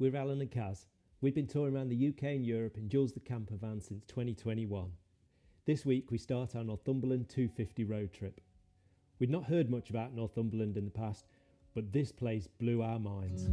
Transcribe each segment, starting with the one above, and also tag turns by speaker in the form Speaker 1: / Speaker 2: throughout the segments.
Speaker 1: We're Alan and Kaz. We've been touring around the UK and Europe in Jules the camper van since 2021. This week we start our Northumberland 250 road trip. We'd not heard much about Northumberland in the past, but this place blew our minds.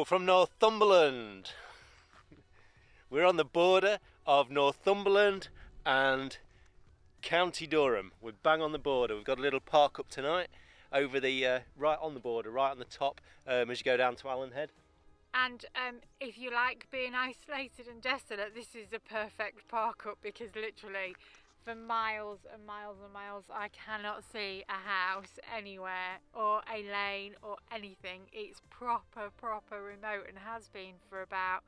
Speaker 2: From Northumberland. We're on the border of Northumberland and County Durham. We're bang on the border. We've got a little park up tonight over the right on the border, right on the top as you go down to Allenhead.
Speaker 3: And if you like being isolated and desolate, this is a perfect park up, because literally for miles and miles and miles I cannot see a house anywhere or a lane or anything. It's proper remote and has been for about,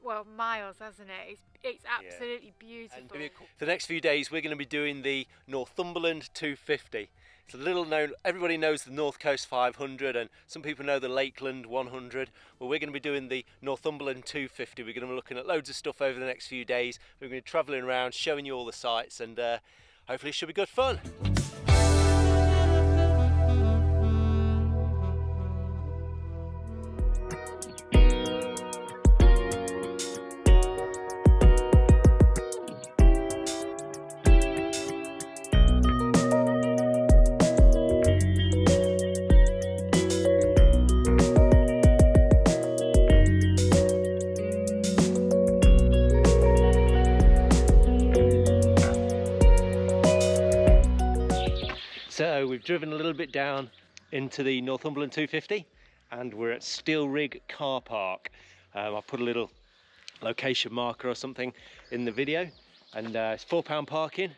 Speaker 3: well, miles, hasn't it? It's absolutely beautiful.
Speaker 2: And for the next few days we're going to be doing the Northumberland 250. It's a little known, everybody knows the North Coast 500 and some people know the Lakeland 100. Well, we're going to be doing the Northumberland 250. We're going to be looking at loads of stuff over the next few days. We're going to be travelling around, showing you all the sights, and hopefully it should be good fun. So we've driven a little bit down into the Northumberland 250 and we're at Steel Rigg Car Park. I'll put a little location marker or something in the video, and it's £4 parking.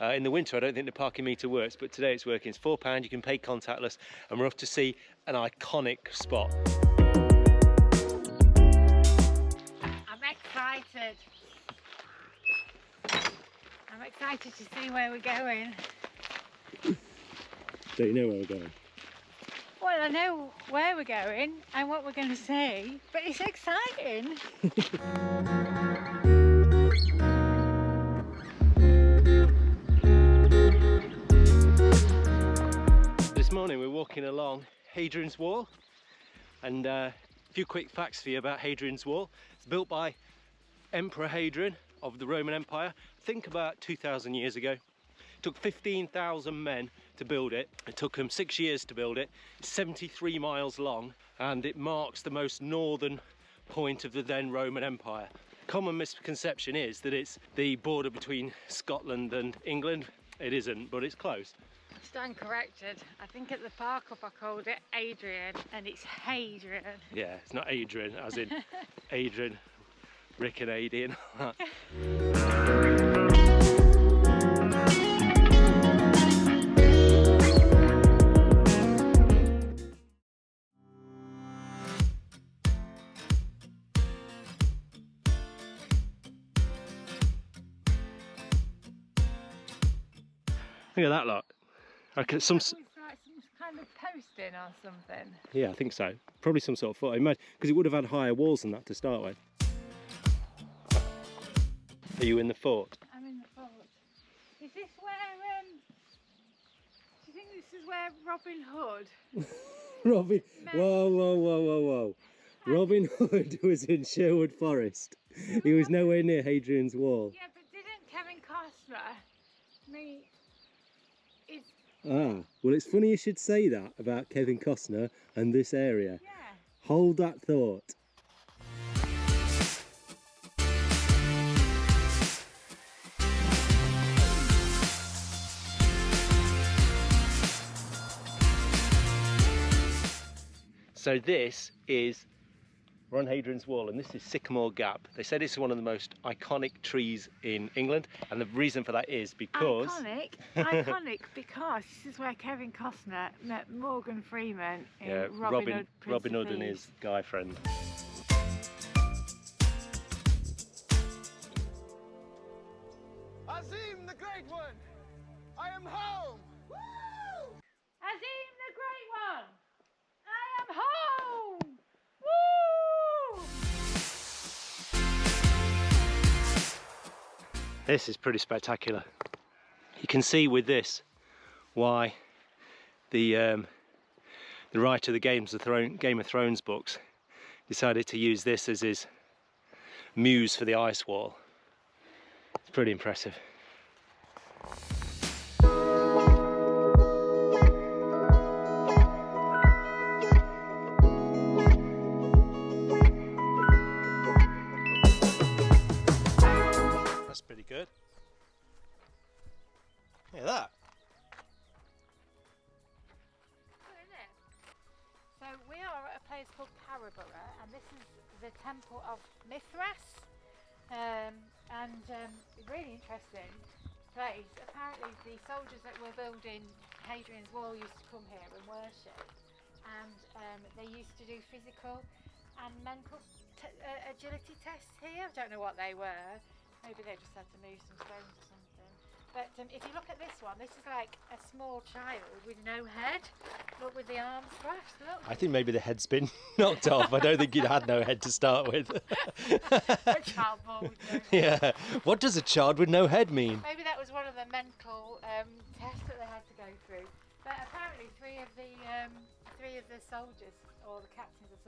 Speaker 2: In the winter I don't think the parking meter works, but today it's working. It's £4, you can pay contactless, and we're off to see an iconic spot.
Speaker 3: I'm excited. I'm excited to see where we're going.
Speaker 2: Don't you know where we're going?
Speaker 3: Well, I know where we're going and what we're going to see, but it's exciting.
Speaker 2: This morning we're walking along Hadrians Wall, and a few quick facts for you about Hadrians Wall. It's built by Emperor Hadrian of the Roman Empire, I think about 2,000 years ago. It took 15,000 men to build it. It took them 6 years to build it. It's 73 miles long, and it marks the most northern point of the then Roman Empire. Common misconception is that it's the border between Scotland and England. It isn't, but it's close.
Speaker 3: I stand corrected. I think at the park up I called it Adrian, and it's Hadrian.
Speaker 2: Yeah, it's not Adrian, as in Adrian, Rick and Adi and all that. Look at that lot. Okay, some
Speaker 3: like some kind of posting or something.
Speaker 2: Yeah, I think so. Probably some sort of fort. Imagine, because it would have had higher walls than that to start with. Are you in the fort?
Speaker 3: I'm in the fort. Is this where, do you think this is where Robin Hood?
Speaker 2: Robin, whoa. Robin Hood was in Sherwood Forest. He was nowhere near Hadrian's Wall.
Speaker 3: Yeah, but didn't Kevin Costner meet...
Speaker 2: Ah, well, it's funny you should say that about Kevin Costner and this area.
Speaker 3: Yeah.
Speaker 2: Hold that thought. So this is We're on Hadrians Wall, and this is Sycamore Gap. They said it's one of the most iconic trees in England, and the reason for that is because...
Speaker 3: Iconic because this is where Kevin Costner met Morgan Freeman in
Speaker 2: Robin Hood and his guy friend.
Speaker 4: Azim the Great One, I am home! Woo!
Speaker 3: Azim the Great One, I am home! Woo!
Speaker 2: This is pretty spectacular. You can see with this why the writer of the Game of Thrones books decided to use this as his muse for the ice wall. It's pretty impressive. That's pretty good. Look at that.
Speaker 3: So we are at a place called Caraborough, and this is the Temple of Mithras. Really interesting place. Apparently the soldiers that were building Hadrian's Wall used to come here and worship, and they used to do physical and mental agility tests here. I don't know what they were. Maybe they just had to move some stones or something. But if you look at this one, this is like a small child with no head. Look, with the arms crossed, look.
Speaker 2: I think maybe the head's been knocked off. I don't think you'd had no head to start with.
Speaker 3: A child born with no head.
Speaker 2: Yeah. What does a child with no head mean?
Speaker 3: Maybe that was one of the mental tests that they had to go through. But apparently three of the soldiers, or the captains of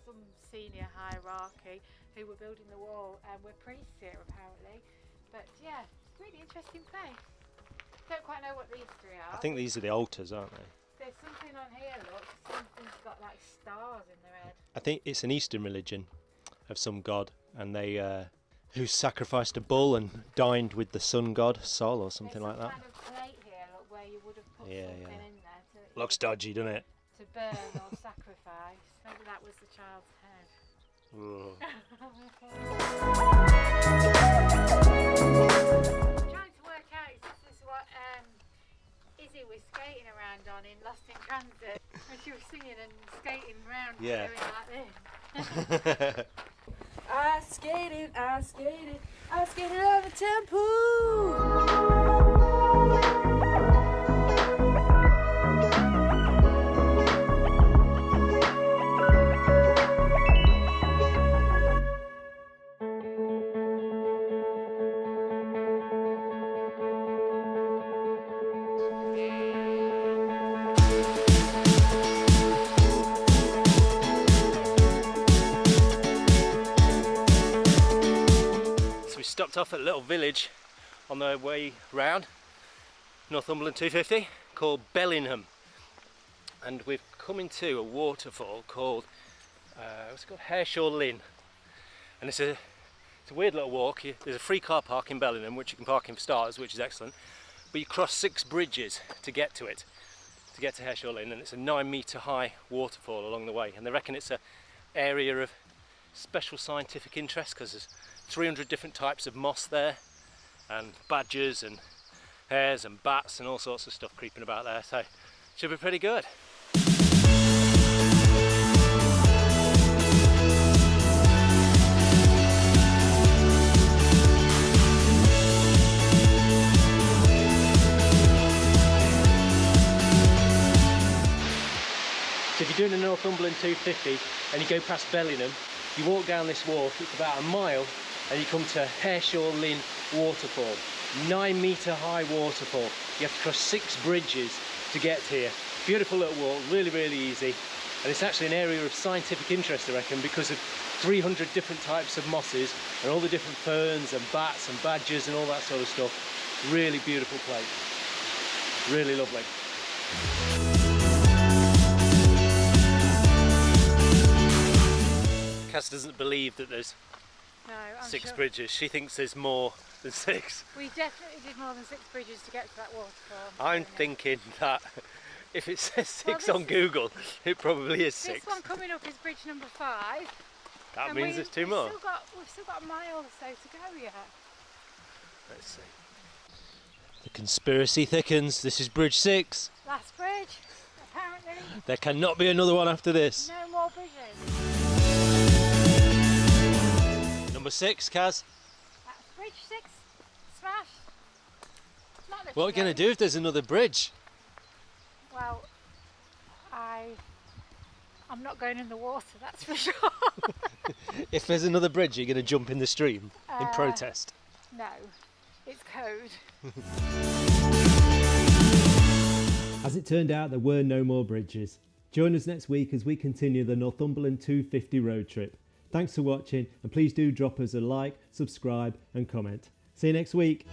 Speaker 3: some senior hierarchy who were building the wall, were priests here apparently. But yeah, it's a really interesting place. Don't quite know what these three are.
Speaker 2: I think these are the altars, aren't they?
Speaker 3: There's something on here, look. Something's got like stars in their head.
Speaker 2: I think it's an Eastern religion of some god, and they who sacrificed a bull and dined with the sun god Sol or something like that.
Speaker 3: There's some kind of plate here, look, where you would have put something in there to
Speaker 2: Looks dodgy, doesn't it?
Speaker 3: to burn or sacrifice. Maybe that was the child's head.
Speaker 2: Ooh.
Speaker 3: Trying to work out if this is what Issy was skating around on in Lost in Transit, when she was singing and skating around
Speaker 2: Yeah.
Speaker 3: doing like this.
Speaker 5: I skated on the temple.
Speaker 2: Stopped off at a little village on the way round Northumberland 250 called Bellingham, and we've come into a waterfall called what's it called, Hareshaw Linn, and it's a weird little walk. There's a free car park in Bellingham which you can park in for starters, which is excellent, but you cross 6 bridges to get to it, to get to Hareshaw Linn, and it's a 9-metre high waterfall along the way, and they reckon it's an area of special scientific interest because there's 300 different types of moss there, and badgers and hares and bats and all sorts of stuff creeping about there, so it should be pretty good. So if you're doing a Northumberland 250 and you go past Bellingham, you walk down this walk, it's about a mile, and you come to Hareshaw Linn waterfall. 9-metre high waterfall. You have to cross 6 bridges to get here. Beautiful little walk, really, really easy. And it's actually an area of scientific interest, I reckon, because of 300 different types of mosses and all the different ferns and bats and badgers and all that sort of stuff. Really beautiful place. Really lovely. Cass doesn't believe that there's
Speaker 3: No, I'm
Speaker 2: 6
Speaker 3: sure.
Speaker 2: bridges. She thinks there's more than 6.
Speaker 3: We definitely did more than 6 bridges to get to that waterfall.
Speaker 2: I'm thinking that if it says 6
Speaker 3: Well,
Speaker 2: on Google, it probably is 6.
Speaker 3: This one coming up is bridge number 5,
Speaker 2: That means there's two more.
Speaker 3: We've still got a mile or so to go yet.
Speaker 2: Let's see. The conspiracy thickens. This is Bridge 6.
Speaker 3: Last bridge, apparently.
Speaker 2: There cannot be another one after this.
Speaker 3: No more bridges.
Speaker 2: Number 6, Kaz.
Speaker 3: That's bridge 6. Smash. Not that
Speaker 2: What are we going to do if there's another bridge?
Speaker 3: Well, I'm not going in the water, that's for sure.
Speaker 2: If there's another bridge, you're going to jump in the stream in protest?
Speaker 3: No, it's code.
Speaker 1: As it turned out, there were no more bridges. Join us next week as we continue the Northumberland 250 road trip. Thanks for watching, and please do drop us a like, subscribe and comment. See you next week.